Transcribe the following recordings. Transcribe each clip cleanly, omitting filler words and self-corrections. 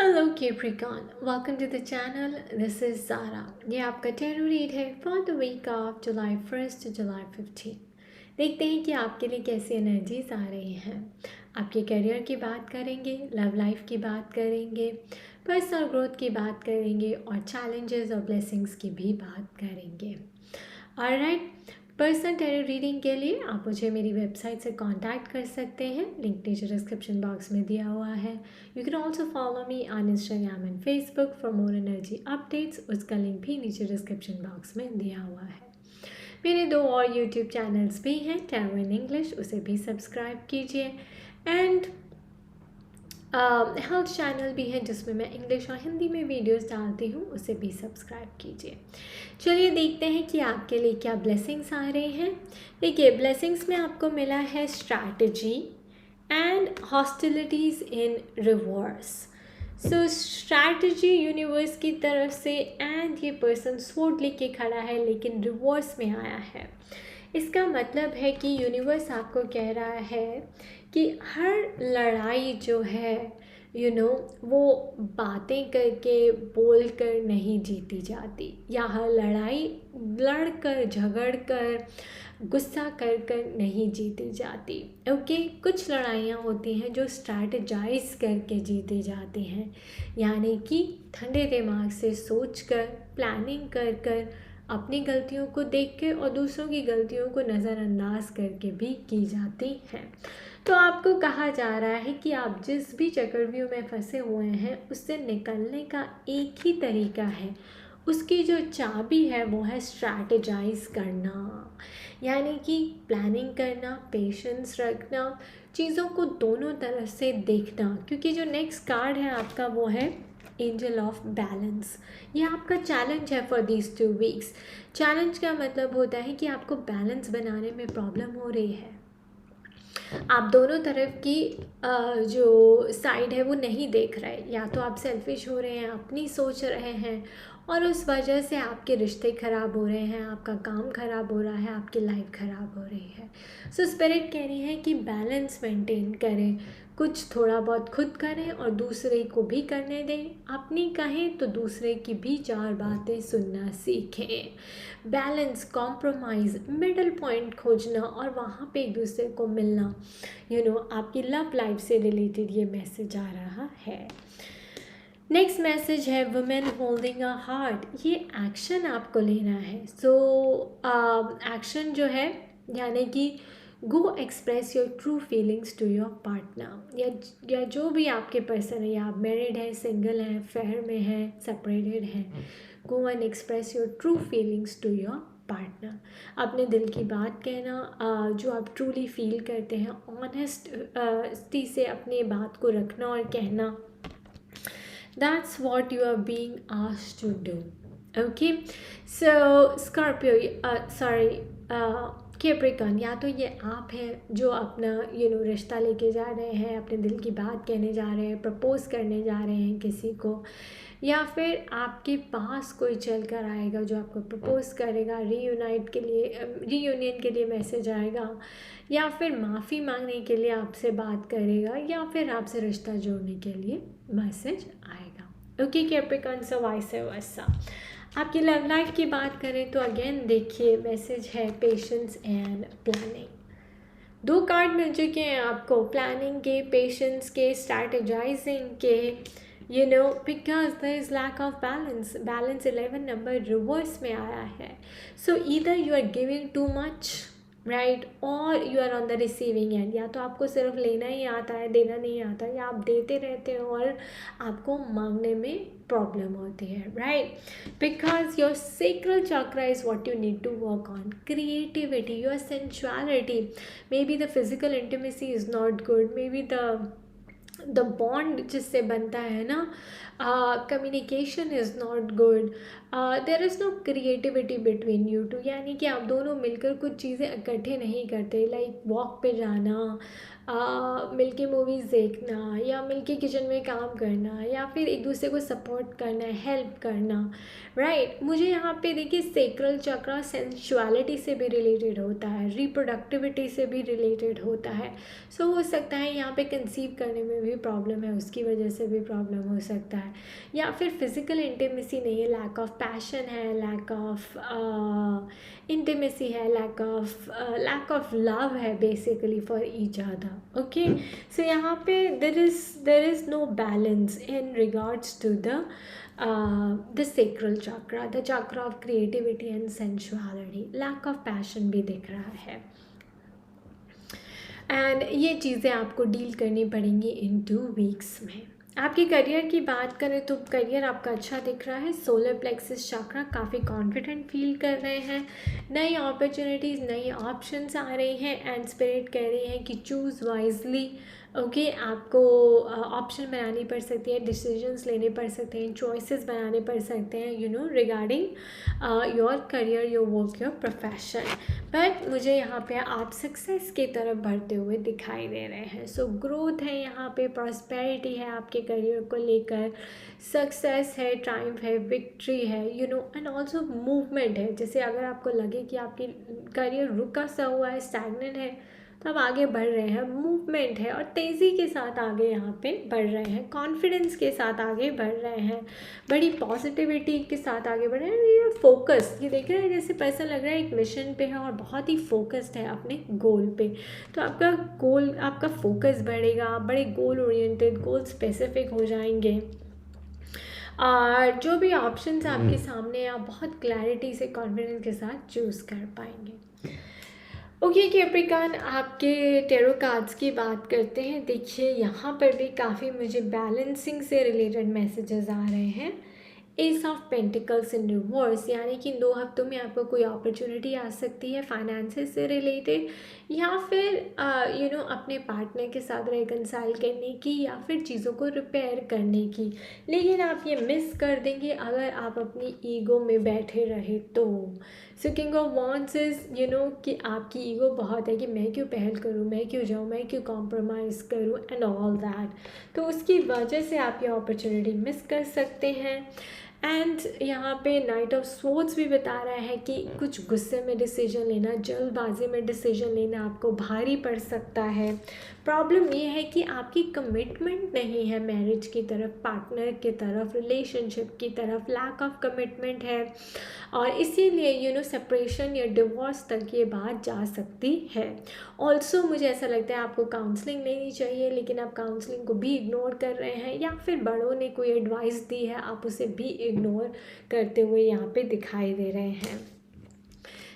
Hello Capricorn, welcome to the channel. This is Zara. ये आपका tarot read है for the week of July 1st to July 15. देखते हैं कि आपके लिए कैसी एनर्जीज आ रही हैं। आपके करियर की बात करेंगे, लव लाइफ की बात करेंगे, पर्सनल ग्रोथ की बात करेंगे और चैलेंजेस और ब्लेसिंग्स की भी बात करेंगे। ऑलराइट, पर्सनल टैरो रीडिंग के लिए आप मुझे मेरी वेबसाइट से कांटेक्ट कर सकते हैं। लिंक नीचे डिस्क्रिप्शन बॉक्स में दिया हुआ है। You can also follow me on Instagram and Facebook for more energy updates. उसका लिंक भी नीचे डिस्क्रिप्शन बॉक्स में दिया हुआ है। मेरे 2 और यूट्यूब चैनल्स भी हैं, टैरो इन इंग्लिश, उसे भी सब्सक्राइब कीजिए, एंड हेल्थ चैनल भी है जिसमें मैं इंग्लिश और हिंदी में वीडियोस डालती हूँ, उसे भी सब्सक्राइब कीजिए। चलिए देखते हैं कि आपके लिए क्या ब्लेसिंग्स आ रहे हैं। देखिए, ब्लेसिंग्स में आपको मिला है strategy and hostilities in reverse. So strategy universe की तरफ से, एंड ये पर्सन स्वॉर्ड लेके खड़ा है लेकिन रिवर्स में आया है। इसका मतलब है कि यूनिवर्स आपको कह रहा है कि हर लड़ाई जो है वो बातें करके बोल कर नहीं जीती जाती, या हर लड़ाई लड़ कर झगड़ कर गुस्सा कर कर नहीं जीती जाती। ओके, कुछ लड़ाइयाँ होती हैं जो स्ट्रैटेजाइज करके जीती जाती हैं, यानी कि ठंडे दिमाग से सोच कर, प्लानिंग कर कर, अपनी गलतियों को देख के और दूसरों की गलतियों को नज़रअंदाज करके भी की जाती हैं। तो आपको कहा जा रहा है कि आप जिस भी चक्रव्यूह में फंसे हुए हैं उससे निकलने का एक ही तरीका है, उसकी जो चाबी है वो है स्ट्रैटेजाइज करना, यानी कि प्लानिंग करना, पेशेंस रखना, चीज़ों को दोनों तरफ से देखना। क्योंकि जो नेक्स्ट कार्ड है आपका वो है एंजल ऑफ बैलेंस। ये आपका चैलेंज है फॉर दीज 2 वीक्स। चैलेंज का मतलब होता है कि आपको बैलेंस बनाने में प्रॉब्लम हो रही है। आप दोनों तरफ की जो साइड है वो नहीं देख रहे, या तो आप सेल्फिश हो रहे हैं, अपनी सोच रहे हैं, और उस वजह से आपके रिश्ते ख़राब हो रहे हैं, आपका काम ख़राब हो रहा है, आपकी लाइफ ख़राब हो रही है। सो स्पिरिट कह रही है कि बैलेंस मेंटेन करें, कुछ थोड़ा बहुत खुद करें और दूसरे को भी करने दें, अपनी कहें तो दूसरे की भी 4 बातें सुनना सीखें। बैलेंस, कॉम्प्रोमाइज़, मिडल पॉइंट खोजना और वहाँ पे एक दूसरे को मिलना, आपकी लव लाइफ से रिलेटेड ये मैसेज आ रहा है। नेक्स्ट मैसेज है वुमेन होल्डिंग अ हार्ट। ये एक्शन आपको लेना है। सो एक्शन जो है, यानी कि go express your true feelings to your partner, या जो भी आपके पर्सन है, या आप मैरिड हैं, सिंगल हैं, फेयर में हैं, सेपरेटेड हैं, go and express your true feelings to your partner. अपने दिल की बात कहना, जो आप ट्रूली फील करते हैं, ऑनेस्टी से अपनी बात को रखना और कहना। That's what you are being asked to do. Okay, so Scorpio, Capricorn, या तो ये आप हैं जो अपना रिश्ता लेके जा रहे हैं, अपने दिल की बात कहने जा रहे हैं, प्रपोज करने जा रहे हैं किसी को, या फिर आपके पास कोई चल कर आएगा जो आपको प्रपोज करेगा, रीयूनियन के लिए मैसेज आएगा, या फिर माफ़ी मांगने के लिए आपसे बात करेगा, या फिर आपसे रिश्ता जोड़ने के लिए मैसेज आएगा। ओके कैप्रिकॉर्न, सो वाइस वर्सा। आपकी लव लाइफ की बात करें तो अगेन देखिए, मैसेज है पेशेंस एंड प्लानिंग। 2 कार्ड मिल चुके हैं आपको, प्लानिंग के, पेशेंस के, स्ट्रैटेजाइजिंग के, because there is lack of balance. Balance 11 number reverse में आया है। So either you are giving too much, right, और you are on the receiving end. या तो आपको सिर्फ लेना ही आता है, देना नहीं आता, या आप देते रहते हो और आपको मांगने में प्रॉब्लम होती है, right, because your sacral chakra is what you need to work on. Creativity, your sensuality, maybe the physical intimacy is not good, maybe the bond जिससे बनता है ना, communication is not good, there is no creativity between you 2, यानी कि आप दोनों मिलकर कुछ चीज़ें इकट्ठे नहीं करते, लाइक वॉक पे जाना, मिलके मूवीज़ देखना या मिलके किचन में काम करना या फिर एक दूसरे को सपोर्ट करना, हेल्प करना, राइट। मुझे यहाँ पे देखिए सेक्रल चक्र सेंसुअलिटी से भी रिलेटेड होता है, रिप्रोडक्टिविटी से भी रिलेटेड होता है। सो हो सकता है यहाँ पे कंसीव करने में भी प्रॉब्लम है, उसकी वजह से भी प्रॉब्लम हो सकता है, या फिर फिज़िकल इंटीमेसी नहीं है, लैक ऑफ पैशन है, लैक ऑफ इंटीमेसी है, लैक ऑफ लव है basically for each other. Okay, so यहाँ पे there is no balance in regards to the sacral chakra, the chakra of creativity and sensuality. lack of passion भी दिख रहा है, and ये चीज़ें आपको डील करनी पड़ेंगी इन 2 वीक्स में। आपके करियर की बात करें तो करियर आपका अच्छा दिख रहा है, सोलर प्लेक्सस चक्रा काफ़ी कॉन्फिडेंट फील कर रहे हैं, नई अपॉर्चुनिटीज़, नई ऑप्शंस आ रही हैं, एंड स्पिरिट कह रही है कि चूज़ वाइजली। ओके, आपको ऑप्शन बनानी पड़ सकती है, डिसीजंस लेने पड़ सकते हैं, चॉइसेस बनाने पड़ सकते हैं, you know, regarding your career, your work, your profession. But मुझे यहाँ पे आप सक्सेस की तरफ बढ़ते हुए दिखाई दे रहे हैं। सो ग्रोथ है यहाँ पे, प्रॉस्पेरिटी है आपके करियर को लेकर, सक्सेस है, ट्रायम्फ है, विक्ट्री है, you know, and also movement है। जैसे अगर आपको लगे कि आपकी करियर रुका सा हुआ है, स्टैग्नेंट है, तो आप आगे बढ़ रहे हैं, मूवमेंट है, और तेज़ी के साथ आगे यहाँ पे बढ़ रहे हैं, कॉन्फिडेंस के साथ आगे बढ़ रहे हैं, बड़ी पॉजिटिविटी के साथ आगे बढ़ रहे हैं। ये फोकस, ये देख रहे हैं जैसे पर्सन लग रहा है एक मिशन पे है और बहुत ही फोकस्ड है अपने गोल पे। तो आपका गोल, आपका फोकस बढ़ेगा, आप बड़े गोल ओरिएंटेड, गोल स्पेसिफिक हो जाएंगे, और जो भी ऑप्शंस आपके सामने आप बहुत क्लैरिटी से, कॉन्फिडेंस के साथ चूज़ कर पाएंगे। ओके कैप्रिकॉर्न, आपके टेरो कार्ड्स की बात करते हैं। देखिए यहाँ पर भी काफ़ी मुझे बैलेंसिंग से रिलेटेड मैसेजेस आ रहे हैं। S of pentacles in reverse, यानी कि 2 हफ्तों में आपको कोई अपॉर्चुनिटी आ सकती है फाइनेंसेस से रिलेटेड, या फिर यू नो अपने पार्टनर के साथ रिकंसाइल करने की, या फिर चीज़ों को रिपेयर करने की। लेकिन आप ये मिस कर देंगे अगर आप अपनी ईगो में बैठे रहे तो। So king of wands is, you know, कि आपकी ईगो बहुत है कि मैं क्यों पहल करूँ, मैं क्यों जाऊँ, मैं क्यों कॉम्प्रोमाइज़ करूँ, एंड ऑल दैट। तो उसकी वजह से आप ये अपॉर्चुनिटी मिस कर सकते हैं। एंड यहाँ पे नाइट ऑफ स्वॉर्ड्स भी बता रहा है कि कुछ गुस्से में डिसीजन लेना, जल्दबाजी में डिसीजन लेना आपको भारी पड़ सकता है। प्रॉब्लम ये है कि आपकी कमिटमेंट नहीं है मैरिज की तरफ, पार्टनर की तरफ, रिलेशनशिप की तरफ, लैक ऑफ कमिटमेंट है, और इसीलिए यू नो सेपरेशन या डिवोर्स तक ये बात जा सकती है। ऑल्सो मुझे ऐसा लगता है आपको काउंसलिंग लेनी चाहिए, लेकिन आप काउंसलिंग को भी इग्नोर कर रहे हैं, या फिर बड़ों ने कोई एडवाइस दी है आप उसे भी इग्नोर करते हुए यहाँ पे दिखाई दे रहे हैं।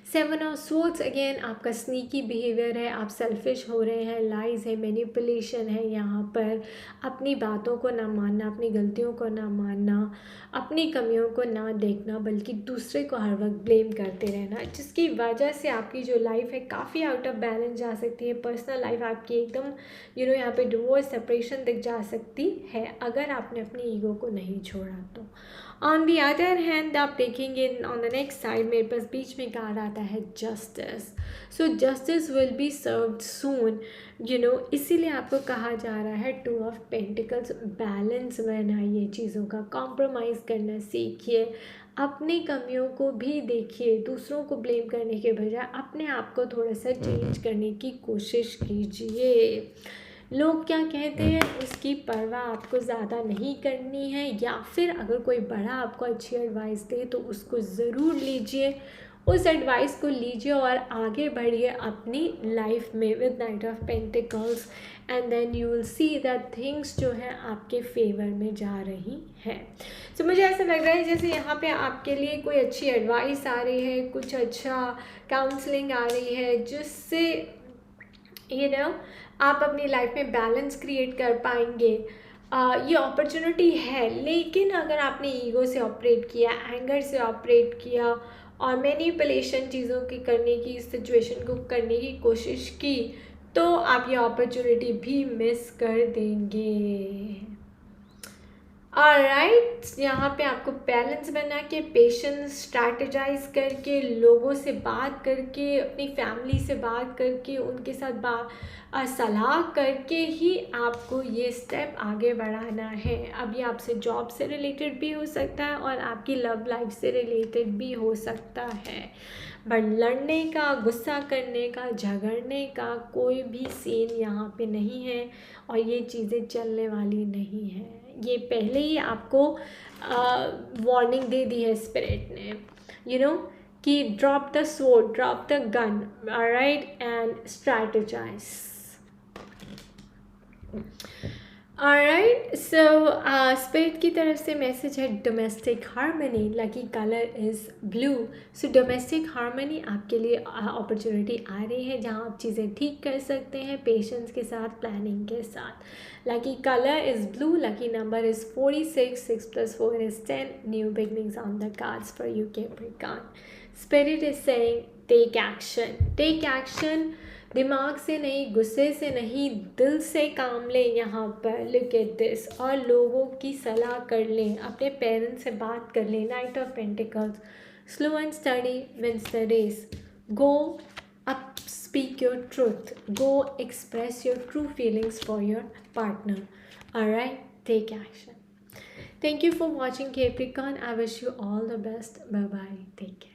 7 ऑफ स्वॉर्ड्स, अगेन आपका स्नीकी बिहेवियर है, आप सेल्फिश हो रहे हैं, लाइज है, मैनिपुलेशन है, यहाँ पर अपनी बातों को ना मानना, अपनी गलतियों को ना मानना, अपनी कमियों को ना देखना, बल्कि दूसरे को हर वक्त ब्लेम करते रहना, जिसकी वजह से आपकी जो लाइफ है काफ़ी आउट ऑफ बैलेंस जा सकती है। पर्सनल लाइफ आपकी एकदम यू नो यहाँ पे डिवोर्स, सेपरेशन तक जा सकती है अगर आपने अपनी ईगो को नहीं छोड़ा तो। ऑन दी अदर हैंड आप देखेंगे ऑन द नेक्स्ट साइड मेरे पास बीच में कार्ड आता है justice. So justice will be served soon, you know, इसीलिए आपको कहा जा रहा है 2 ऑफ पेंटिकल्स, बैलेंस बनाइए चीज़ों का, कॉम्प्रोमाइज़ करना सीखिए, अपनी कमियों को भी देखिए, दूसरों को ब्लेम करने के बजाय अपने आप को थोड़ा सा चेंज करने की कोशिश कीजिए। लोग क्या कहते हैं उसकी परवाह आपको ज़्यादा नहीं करनी है, या फिर अगर कोई बड़ा आपको अच्छी एडवाइस दे तो उसको ज़रूर लीजिए, उस एडवाइस को लीजिए और आगे बढ़िए अपनी लाइफ में with Knight of Pentacles, and then you will see that things जो हैं आपके फेवर में जा रही हैं। सो मुझे ऐसा लग रहा है जैसे यहाँ पे आपके लिए कोई अच्छी एडवाइस आ रही है, कुछ अच्छा काउंसलिंग आ रही है, जिससे यू नो आप अपनी लाइफ में बैलेंस क्रिएट कर पाएंगे। ये अपॉर्चुनिटी है, लेकिन अगर आपने ईगो से ऑपरेट किया, एंगर से ऑपरेट किया और मैनिपुलेशन चीज़ों की करने की, सिचुएशन को करने की कोशिश की, तो आप ये अपॉर्चुनिटी भी मिस कर देंगे। ऑलराइट, यहाँ पे आपको बैलेंस बना के, पेशेंस, स्ट्रैटेजाइज करके, लोगों से बात करके, अपनी फैमिली से बात करके, उनके साथ सलाह करके ही आपको ये स्टेप आगे बढ़ाना है। अब ये आपसे जॉब से रिलेटेड भी हो सकता है और आपकी लव लाइफ से रिलेटेड भी हो सकता है, बट लड़ने का, गुस्सा करने का, झगड़ने का कोई भी सीन यहाँ पे नहीं है और ये चीज़ें चलने वाली नहीं है। ये पहले ही आपको वार्निंग दे दी है स्पिरिट ने, कि drop the sword, drop the gun, alright, and strategise. Alright, so spirit की तरफ से मैसेज है domestic harmony, lucky colour is blue. So domestic harmony आपके लिए अपॉर्चुनिटी आ रही है जहां आप चीज़ें ठीक कर सकते हैं पेशेंस के साथ, प्लानिंग के साथ। Lucky colour is blue, lucky number is 46, 6 + 4 is 10, new beginnings on the cards for you Capricorn. Spirit is saying take action, take action. दिमाग से नहीं, गुस्से से नहीं, दिल से काम लें यहाँ पर। लुक एट दिस, और लोगों की सलाह कर लें, अपने पेरेंट्स से बात कर लें। Knight of Pentacles, slow and study wins the race. Go up, speak your truth, go express your true feelings for your partner. Alright, take action. Thank you for watching Capricorn. I wish you all the best. Bye bye. Take care.